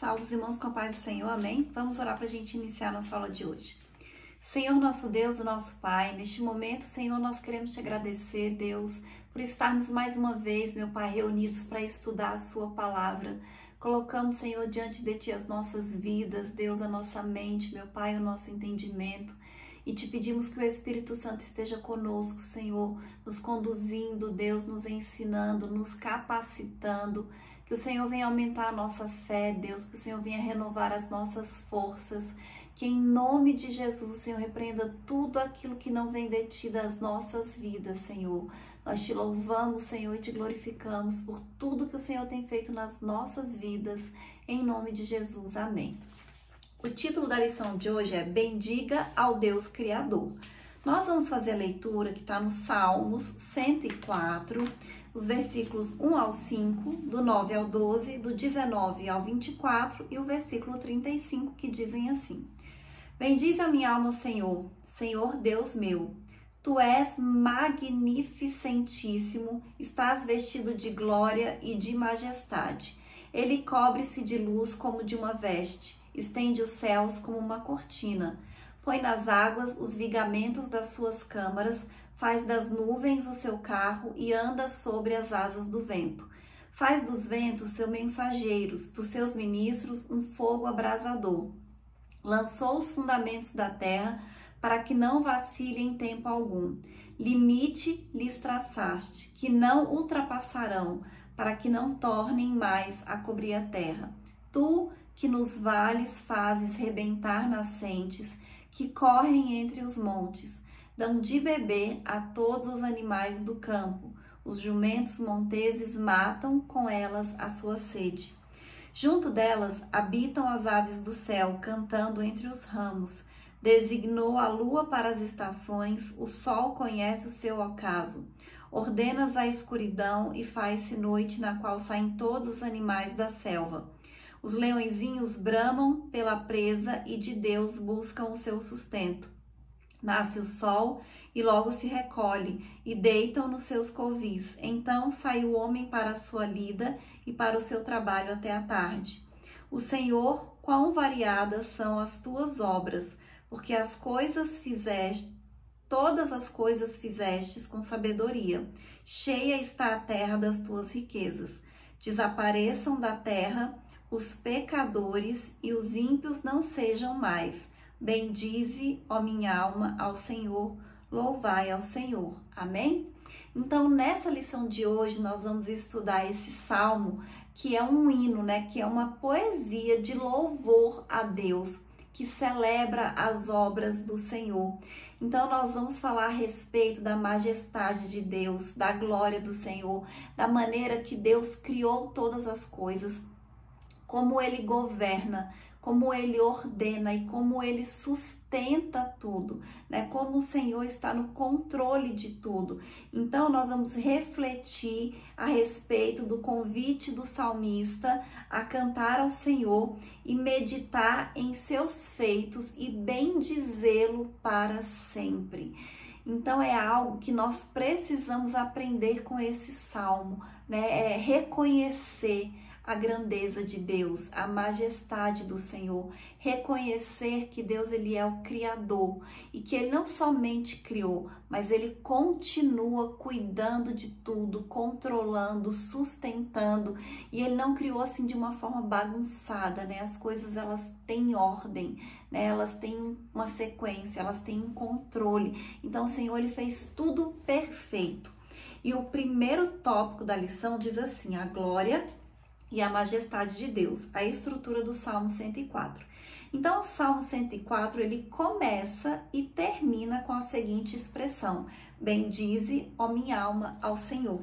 Saúde, irmãos, com a paz do Senhor, amém? Vamos orar para a gente iniciar nossa aula de hoje. Senhor, nosso Deus, o nosso Pai, neste momento, Senhor, nós queremos te agradecer, Deus, por estarmos mais uma vez, meu Pai, reunidos para estudar a sua palavra. Colocamos, Senhor, diante de Ti as nossas vidas, Deus, a nossa mente, meu Pai, o nosso entendimento. E te pedimos que o Espírito Santo esteja conosco, Senhor, nos conduzindo, Deus, nos ensinando, nos capacitando. Que o Senhor venha aumentar a nossa fé, Deus, que o Senhor venha renovar as nossas forças. Que em nome de Jesus o Senhor repreenda tudo aquilo que não vem de Ti das nossas vidas, Senhor. Nós te louvamos, Senhor, e te glorificamos por tudo que o Senhor tem feito nas nossas vidas. Em nome de Jesus, amém. O título da lição de hoje é Bendiga ao Deus Criador. Nós vamos fazer a leitura que está no Salmos 104, os versículos 1 ao 5, do 9 ao 12, do 19 ao 24 e o versículo 35, que dizem assim: Bendize a minha alma, Senhor, Senhor Deus meu. Tu és magnificentíssimo, estás vestido de glória e de majestade. Ele cobre-se de luz como de uma veste, estende os céus como uma cortina. Põe nas águas os vigamentos das suas câmaras, faz das nuvens o seu carro e anda sobre as asas do vento. Faz dos ventos seus mensageiros, dos seus ministros um fogo abrasador. Lançou os fundamentos da terra para que não vacile em tempo algum. Limite lhes traçaste, que não ultrapassarão, para que não tornem mais a cobrir a terra. Tu, que nos vales fazes rebentar nascentes, que correm entre os montes, dão de beber a todos os animais do campo. Os jumentos monteses matam com elas a sua sede. Junto delas habitam as aves do céu, cantando entre os ramos. Designou a lua para as estações, o sol conhece o seu ocaso. Ordenas a escuridão e faz-se noite na qual saem todos os animais da selva. Os leõezinhos bramam pela presa e de Deus buscam o seu sustento. Nasce o sol e logo se recolhe, e deitam nos seus covis. Então sai o homem para a sua lida e para o seu trabalho até a tarde. O Senhor, quão variadas são as tuas obras, porque as coisas fizeste, todas as coisas fizestes com sabedoria. Cheia está a terra das tuas riquezas. Desapareçam da terra os pecadores e os ímpios não sejam mais. Bendize, ó minha alma, ao Senhor, louvai ao Senhor. Amém? Então, nessa lição de hoje, nós vamos estudar esse salmo, que é um hino, né? Que é uma poesia de louvor a Deus, que celebra as obras do Senhor. Então, nós vamos falar a respeito da majestade de Deus, da glória do Senhor, da maneira que Deus criou todas as coisas, como Ele governa, como Ele ordena e como Ele sustenta tudo, né? Como o Senhor está no controle de tudo. Então, nós vamos refletir a respeito do convite do salmista a cantar ao Senhor e meditar em seus feitos e bendizê-lo para sempre. Então, é algo que nós precisamos aprender com esse salmo, né? É reconhecer a grandeza de Deus, a majestade do Senhor, reconhecer que Deus ele é o Criador e que Ele não somente criou, mas Ele continua cuidando de tudo, controlando, sustentando, e Ele não criou assim de uma forma bagunçada, né? As coisas elas têm ordem, né? Elas têm uma sequência, elas têm um controle. Então o Senhor ele fez tudo perfeito. E o primeiro tópico da lição diz assim: a glória e a majestade de Deus, a estrutura do Salmo 104. Então, o Salmo 104, ele começa e termina com a seguinte expressão: bendize, ó minha alma, ao Senhor.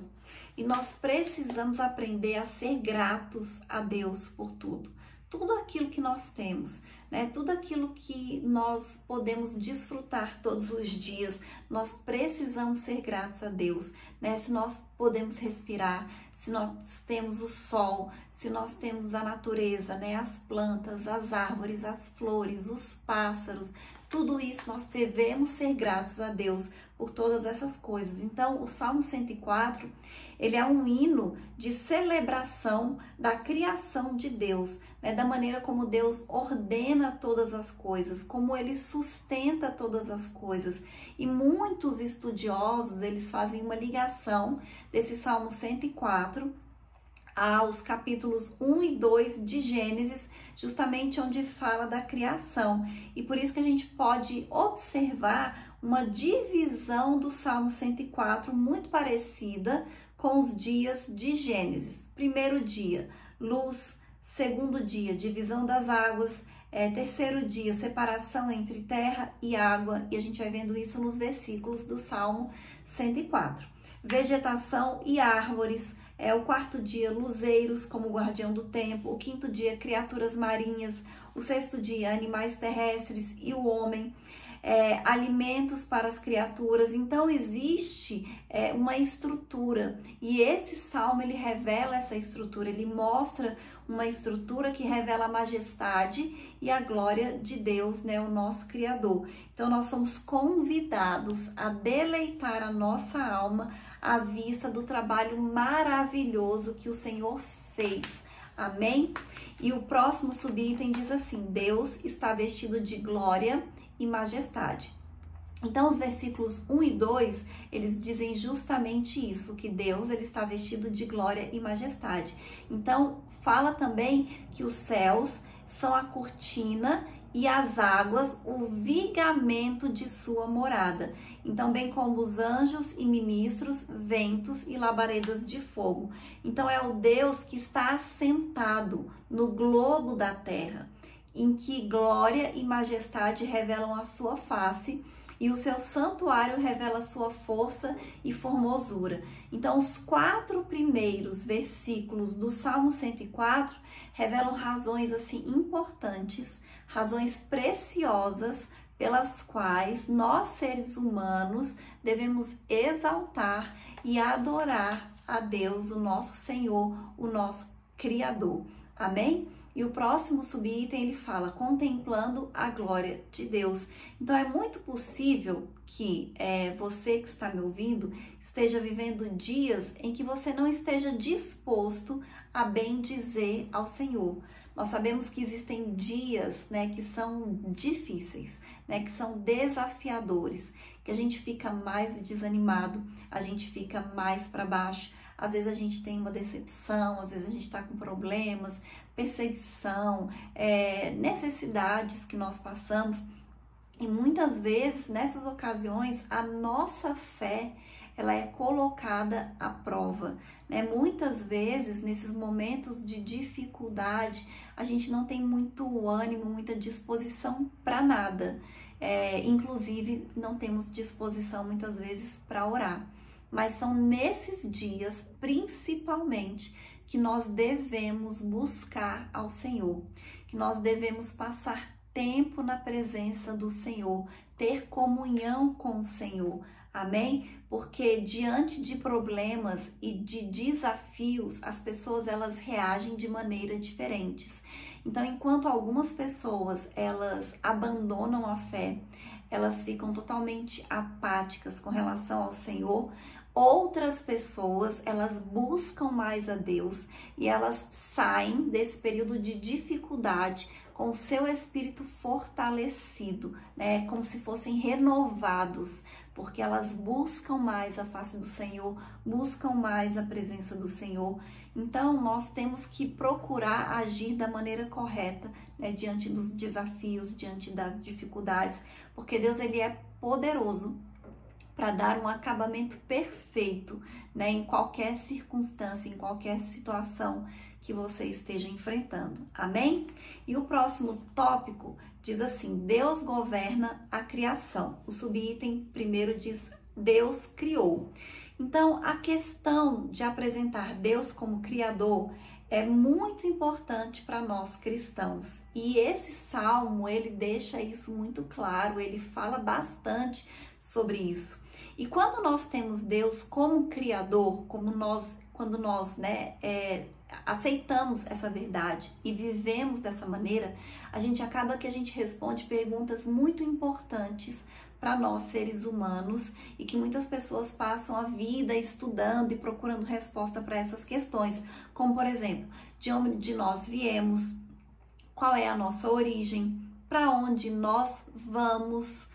E nós precisamos aprender a ser gratos a Deus por tudo. Tudo aquilo que nós temos, né? Tudo aquilo que nós podemos desfrutar todos os dias, nós precisamos ser gratos a Deus, né? Se nós podemos respirar, se nós temos o sol, se nós temos a natureza, né? As plantas, as árvores, as flores, os pássaros, tudo isso nós devemos ser gratos a Deus por todas essas coisas. Então, o Salmo 104, Ele é um hino de celebração da criação de Deus, né? Da maneira como Deus ordena todas as coisas, como Ele sustenta todas as coisas. E muitos estudiosos, eles fazem uma ligação desse Salmo 104 aos capítulos 1 e 2 de Gênesis, justamente onde fala da criação. E por isso que a gente pode observar uma divisão do Salmo 104 muito parecida com os dias de Gênesis. Primeiro dia, luz. Segundo dia, divisão das águas. Terceiro dia, separação entre terra e água. E a gente vai vendo isso nos versículos do Salmo 104. Vegetação e árvores. O quarto dia, luzeiros como guardião do tempo. O quinto dia, criaturas marinhas. O sexto dia, animais terrestres e o homem. Alimentos para as criaturas. Então existe uma estrutura, e esse salmo ele revela essa estrutura, ele mostra uma estrutura que revela a majestade e a glória de Deus, né, o nosso Criador. Então nós somos convidados a deleitar a nossa alma à vista do trabalho maravilhoso que o Senhor fez. Amém? E o próximo subitem diz assim: Deus está vestido de glória e majestade. Então, os versículos 1 e 2, eles dizem justamente isso, que Deus ele está vestido de glória e majestade. Então, fala também que os céus são a cortina e as águas o vigamento de sua morada. Então, bem como os anjos e ministros, ventos e labaredas de fogo. Então, é o Deus que está assentado no globo da terra, em que glória e majestade revelam a sua face, e o seu santuário revela a sua força e formosura. Então, os 4 primeiros versículos do Salmo 104 revelam razões assim importantes, razões preciosas pelas quais nós, seres humanos, devemos exaltar e adorar a Deus, o nosso Senhor, o nosso Criador. Amém? E o próximo subitem ele fala, contemplando a glória de Deus. Então é muito possível que você que está me ouvindo esteja vivendo dias em que você não esteja disposto a bendizer ao Senhor. Nós sabemos que existem dias, né, que são difíceis, né, que são desafiadores, que a gente fica mais desanimado, a gente fica mais para baixo. Às vezes a gente tem uma decepção, às vezes a gente está com problemas, perseguição, necessidades que nós passamos. E muitas vezes, nessas ocasiões, a nossa fé, ela é colocada à prova, né? Muitas vezes, nesses momentos de dificuldade, a gente não tem muito ânimo, muita disposição para nada. Inclusive, não temos disposição, muitas vezes, para orar. Mas são nesses dias, principalmente, que nós devemos buscar ao Senhor, que nós devemos passar tempo na presença do Senhor, ter comunhão com o Senhor, amém? Porque diante de problemas e de desafios, as pessoas elas reagem de maneira diferentes. Então, enquanto algumas pessoas elas abandonam a fé, elas ficam totalmente apáticas com relação ao Senhor, outras pessoas, elas buscam mais a Deus e elas saem desse período de dificuldade com o seu espírito fortalecido, né? Como se fossem renovados, porque elas buscam mais a face do Senhor, buscam mais a presença do Senhor. Então, nós temos que procurar agir da maneira correta, né? Diante dos desafios, diante das dificuldades, porque Deus ele é poderoso para dar um acabamento perfeito, né, em qualquer circunstância, em qualquer situação que você esteja enfrentando. Amém? E o próximo tópico diz assim: Deus governa a criação. O subitem primeiro diz: Deus criou. Então, a questão de apresentar Deus como Criador é muito importante para nós cristãos. E esse salmo, ele deixa isso muito claro, ele fala bastante sobre isso. E quando nós temos Deus como Criador, quando nós aceitamos essa verdade e vivemos dessa maneira, a gente acaba que a gente responde perguntas muito importantes para nós seres humanos e que muitas pessoas passam a vida estudando e procurando resposta para essas questões, como por exemplo, de onde nós viemos, qual é a nossa origem, para onde nós vamos,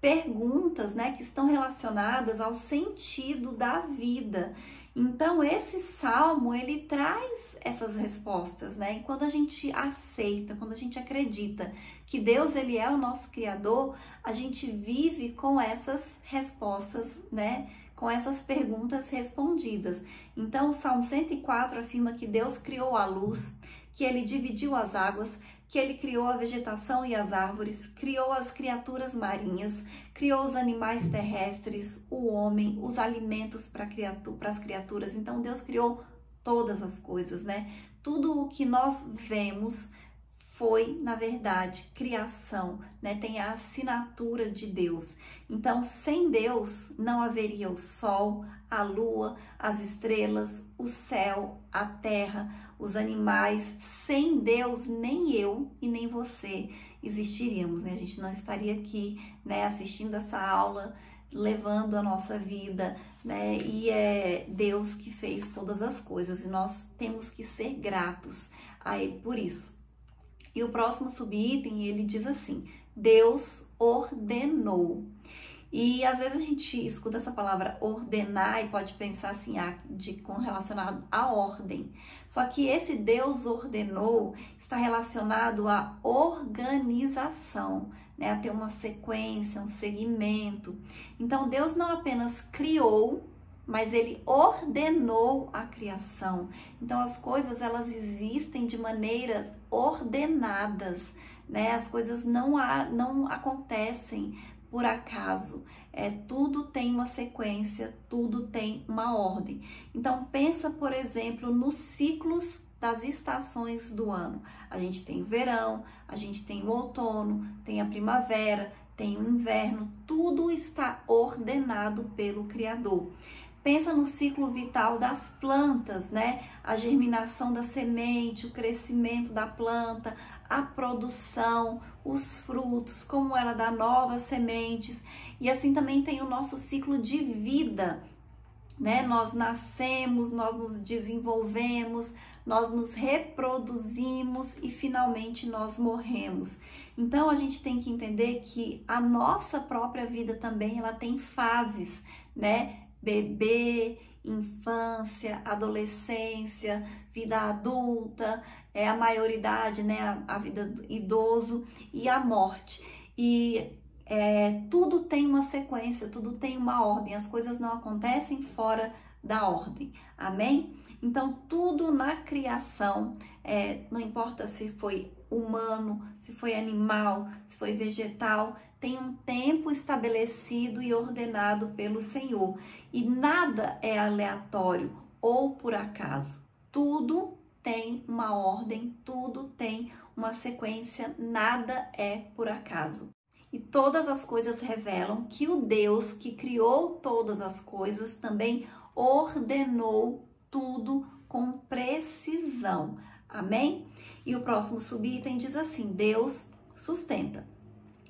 perguntas, né, que estão relacionadas ao sentido da vida. Então, esse salmo, ele traz essas respostas, né? E quando a gente aceita, quando a gente acredita que Deus, ele é o nosso Criador, a gente vive com essas respostas, né? Com essas perguntas respondidas. Então, o Salmo 104 afirma que Deus criou a luz, que ele dividiu as águas, que ele criou a vegetação e as árvores, criou as criaturas marinhas, criou os animais terrestres, o homem, os alimentos para as criaturas. Então, Deus criou todas as coisas, né? Tudo o que nós vemos foi, na verdade, criação, né? Tem a assinatura de Deus. Então, sem Deus, não haveria o sol, a lua, as estrelas, o céu, a terra, os animais. Sem Deus, nem eu e nem você existiríamos, né? A gente não estaria aqui, né, assistindo essa aula, levando a nossa vida, né? E é Deus que fez todas as coisas e nós temos que ser gratos a Ele por isso. E o próximo subitem, ele diz assim: Deus ordenou. E às vezes a gente escuta essa palavra ordenar e pode pensar assim, relacionado à ordem. Só que esse Deus ordenou está relacionado à organização, né? A ter uma sequência, um segmento. Então Deus não apenas criou, mas ele ordenou a criação. Então as coisas, elas existem de maneiras ordenadas, né? As coisas não acontecem por acaso. Tudo tem uma sequência, tudo tem uma ordem. Então pensa, por exemplo, nos ciclos das estações do ano. A gente tem o verão, a gente tem o outono, tem a primavera, tem o inverno, tudo está ordenado pelo Criador. Pensa no ciclo vital das plantas, né? A germinação da semente, o crescimento da planta, a produção, os frutos, como ela dá novas sementes. E assim também tem o nosso ciclo de vida, né? Nós nascemos, nós nos desenvolvemos, nós nos reproduzimos e finalmente nós morremos. Então a gente tem que entender que a nossa própria vida também, ela tem fases, né? Bebê, infância, adolescência, vida adulta, a maioridade, né, a vida do idoso e a morte. E tudo tem uma sequência, tudo tem uma ordem, as coisas não acontecem fora da ordem, amém? Então tudo na criação, não importa se foi humano, se foi animal, se foi vegetal, tem um tempo estabelecido e ordenado pelo Senhor. E nada é aleatório ou por acaso. Tudo tem uma ordem, tudo tem uma sequência, nada é por acaso. E todas as coisas revelam que o Deus que criou todas as coisas também ordenou tudo com precisão. Amém? E o próximo subitem diz assim: Deus sustenta.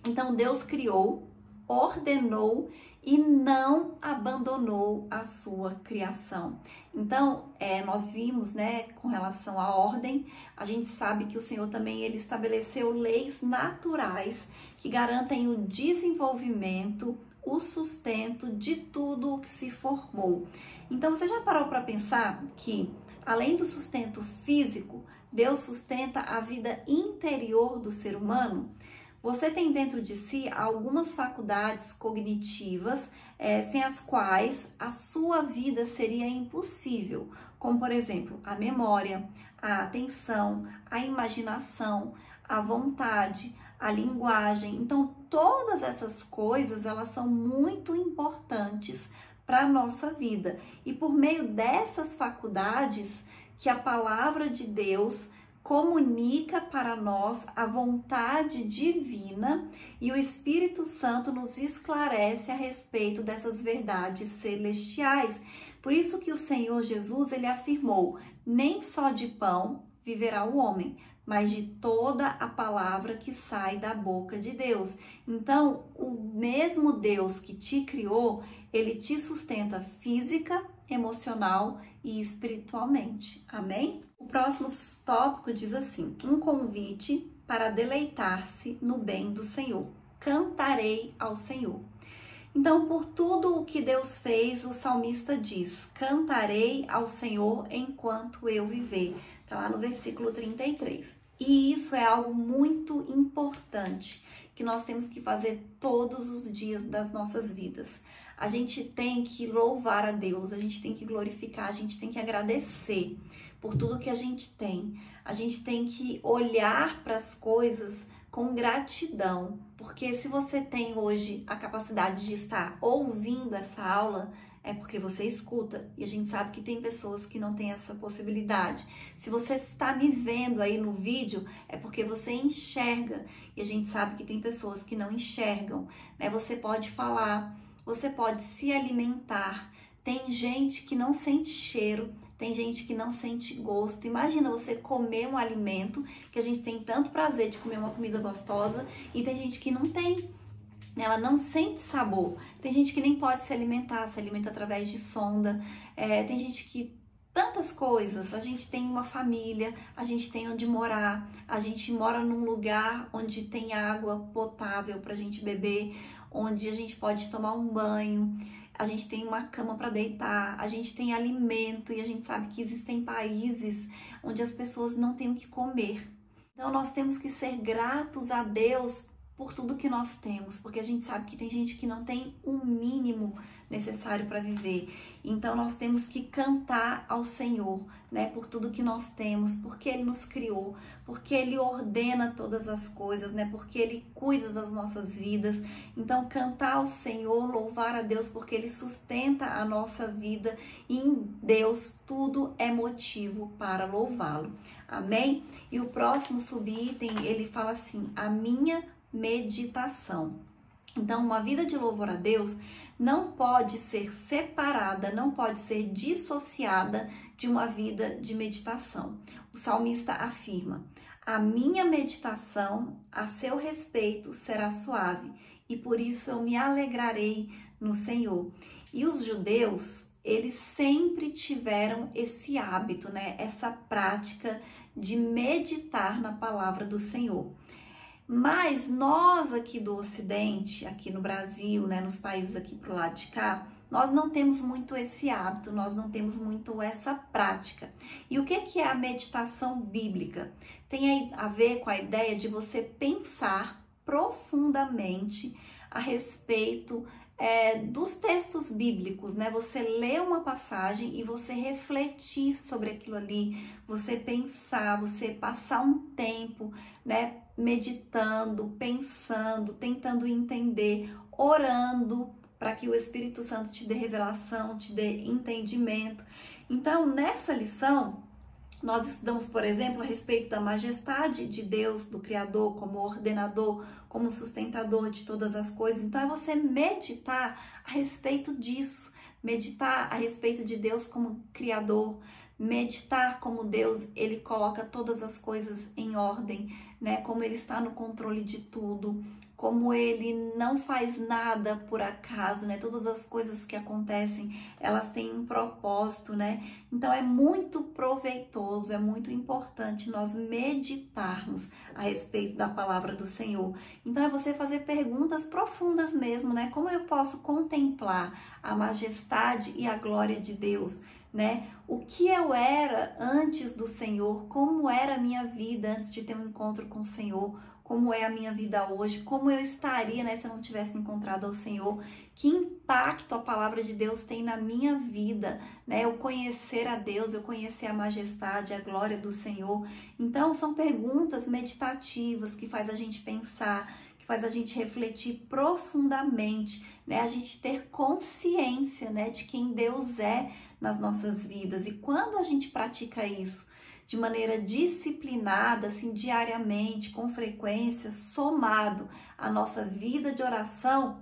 Então Deus criou, ordenou e não abandonou a sua criação. Então, nós vimos, né, com relação à ordem, a gente sabe que o Senhor também ele estabeleceu leis naturais que garantem o desenvolvimento, o sustento de tudo o que se formou. Então, você já parou para pensar que, além do sustento físico, Deus sustenta a vida interior do ser humano? Você tem dentro de si algumas faculdades cognitivas sem as quais a sua vida seria impossível, como por exemplo a memória, a atenção, a imaginação, a vontade, a linguagem. Então todas essas coisas, elas são muito importantes para a nossa vida e por meio dessas faculdades que a palavra de Deus comunica para nós a vontade divina e o Espírito Santo nos esclarece a respeito dessas verdades celestiais. Por isso que o Senhor Jesus, ele afirmou: nem só de pão viverá o homem, mas de toda a palavra que sai da boca de Deus. Então, o mesmo Deus que te criou, ele te sustenta física, emocional e espiritualmente. Amém? O próximo tópico diz assim: um convite para deleitar-se no bem do Senhor. Cantarei ao Senhor. Então, por tudo o que Deus fez, o salmista diz: cantarei ao Senhor enquanto eu viver. Está lá no versículo 33. E isso é algo muito importante que nós temos que fazer todos os dias das nossas vidas. A gente tem que louvar a Deus, a gente tem que glorificar, a gente tem que agradecer por tudo que a gente tem. A gente tem que olhar para as coisas com gratidão, porque se você tem hoje a capacidade de estar ouvindo essa aula, é porque você escuta, e a gente sabe que tem pessoas que não têm essa possibilidade. Se você está me vendo aí no vídeo, é porque você enxerga, e a gente sabe que tem pessoas que não enxergam, né? Você pode falar, você pode se alimentar, tem gente que não sente cheiro, tem gente que não sente gosto. Imagina você comer um alimento, que a gente tem tanto prazer de comer uma comida gostosa, e tem gente que não tem. Ela não sente sabor. Tem gente que nem pode se alimenta através de sonda. Tem gente que... tantas coisas. A gente tem uma família, a gente tem onde morar, a gente mora num lugar onde tem água potável pra gente beber, onde a gente pode tomar um banho, a gente tem uma cama para deitar, a gente tem alimento, e a gente sabe que existem países onde as pessoas não têm o que comer. Então nós temos que ser gratos a Deus por tudo que nós temos, porque a gente sabe que tem gente que não tem o mínimo necessário para viver. Então nós temos que cantar ao Senhor, né, por tudo que nós temos, porque Ele nos criou, porque Ele ordena todas as coisas, né, porque Ele cuida das nossas vidas. Então cantar ao Senhor, louvar a Deus, porque Ele sustenta a nossa vida, e em Deus tudo é motivo para louvá-lo. Amém? E o próximo subitem, ele fala assim: a minha meditação. Então, uma vida de louvor a Deus não pode ser separada, não pode ser dissociada de uma vida de meditação. O salmista afirma: a minha meditação a seu respeito será suave, e por isso eu me alegrarei no Senhor. E os judeus, eles sempre tiveram esse hábito, né? Essa prática de meditar na palavra do Senhor. Mas nós aqui do Ocidente, aqui no Brasil, né, nos países aqui pro lado de cá, nós não temos muito esse hábito, nós não temos muito essa prática. E o que é a meditação bíblica? Tem a ver com a ideia de você pensar profundamente a respeito dos textos bíblicos, né? Você lê uma passagem e você refletir sobre aquilo ali, você pensar, você passar um tempo, né, meditando, pensando, tentando entender, orando para que o Espírito Santo te dê revelação, te dê entendimento. Então, nessa lição, nós estudamos, por exemplo, a respeito da majestade de Deus, do Criador, como ordenador, como sustentador de todas as coisas. Então, é você meditar a respeito disso, meditar a respeito de Deus como Criador, meditar como Deus, Ele coloca todas as coisas em ordem, né? Como Ele está no controle de tudo, como Ele não faz nada por acaso, né? Todas as coisas que acontecem, elas têm um propósito, né? Então é muito proveitoso, é muito importante nós meditarmos a respeito da palavra do Senhor. Então é você fazer perguntas profundas mesmo, né? Como eu posso contemplar a majestade e a glória de Deus, né? O que eu era antes do Senhor, como era a minha vida antes de ter um encontro com o Senhor, como é a minha vida hoje, como eu estaria, né, se eu não tivesse encontrado ao Senhor, que impacto a palavra de Deus tem na minha vida, né? Eu conhecer a Deus, eu conhecer a majestade, a glória do Senhor. Então são perguntas meditativas que faz a gente pensar, que faz a gente refletir profundamente, né? A gente ter consciência, né, de quem Deus é nas nossas vidas. E quando a gente pratica isso de maneira disciplinada, assim, diariamente, com frequência, somado à nossa vida de oração,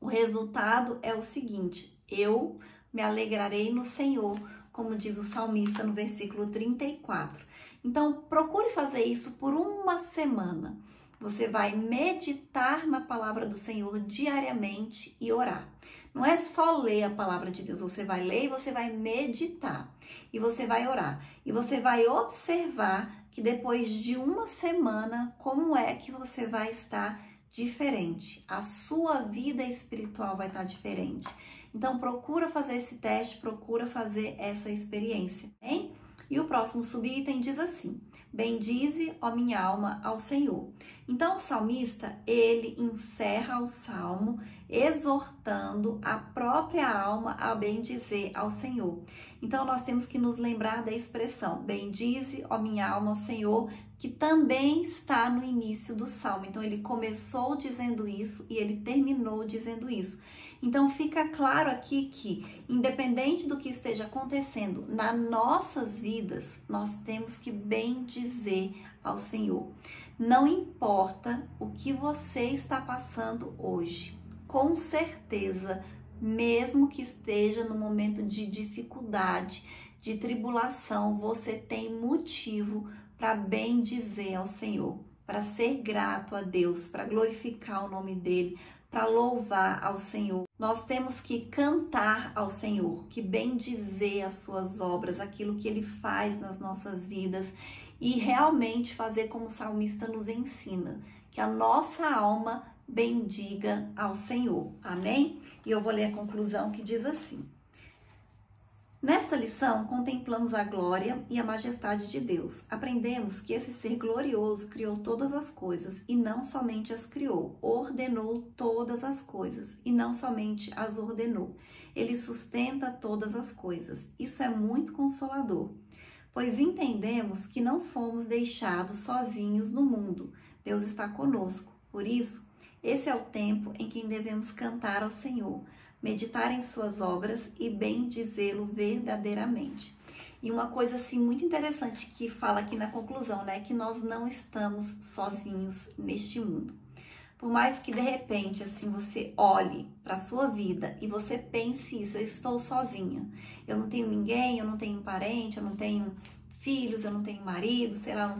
o resultado é o seguinte: eu me alegrarei no Senhor, como diz o salmista no versículo 34. Então, procure fazer isso por uma semana. Você vai meditar na palavra do Senhor diariamente e orar. Não é só ler a palavra de Deus, você vai ler e você vai meditar. E você vai orar. E você vai observar que depois de uma semana, como é que você vai estar diferente. A sua vida espiritual vai estar diferente. Então, procura fazer esse teste, procura fazer essa experiência, hein? E o próximo subitem diz assim: bendize, ó minha alma, ao Senhor. Então, o salmista, ele encerra o salmo exortando a própria alma a bendizer ao Senhor. Então, nós temos que nos lembrar da expressão bendize, ó minha alma, ao Senhor, que também está no início do salmo. Então, ele começou dizendo isso e ele terminou dizendo isso. Então, fica claro aqui que, independente do que esteja acontecendo nas nossas vidas, nós temos que bendizer ao Senhor. Não importa o que você está passando hoje, com certeza, mesmo que esteja no momento de dificuldade, de tribulação, você tem motivo para bendizer ao Senhor, para ser grato a Deus, para glorificar o nome dele, para louvar ao Senhor. Nós temos que cantar ao Senhor, que bendizer as suas obras, aquilo que ele faz nas nossas vidas e realmente fazer como o salmista nos ensina, que a nossa alma bendiga ao Senhor. Amém? E eu vou ler a conclusão que diz assim: nesta lição, contemplamos a glória e a majestade de Deus. Aprendemos que esse ser glorioso criou todas as coisas e não somente as criou, ordenou todas as coisas e não somente as ordenou. Ele sustenta todas as coisas. Isso é muito consolador, pois entendemos que não fomos deixados sozinhos no mundo. Deus está conosco. Por isso, esse é o tempo em que devemos cantar ao Senhor, meditar em suas obras e bendizê-lo verdadeiramente. E uma coisa assim muito interessante que fala aqui na conclusão, né, que nós não estamos sozinhos neste mundo. Por mais que de repente assim você olhe para a sua vida e você pense isso: eu estou sozinha, eu não tenho ninguém, eu não tenho parente, eu não tenho filhos, eu não tenho marido, sei lá,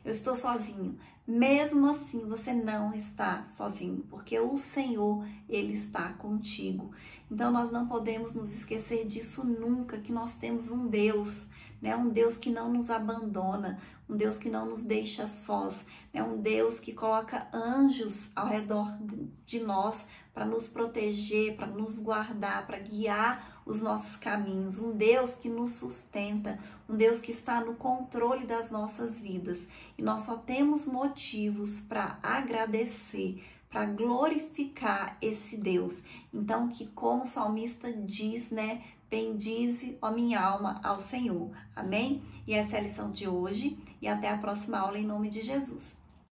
eu estou sozinho. Mesmo assim, você não está sozinho, porque o Senhor, ele está contigo. Então, nós não podemos nos esquecer disso nunca, que nós temos um Deus, né? Um Deus que não nos abandona, um Deus que não nos deixa sós, né? Um Deus que coloca anjos ao redor de nós para nos proteger, para nos guardar, para guiar os nossos caminhos. Um Deus que nos sustenta, um Deus que está no controle das nossas vidas. E nós só temos motivos para agradecer, para glorificar esse Deus. Então, que como o salmista diz, né? Bendize, ó minha alma, ao Senhor. Amém? E essa é a lição de hoje. E até a próxima aula, em nome de Jesus.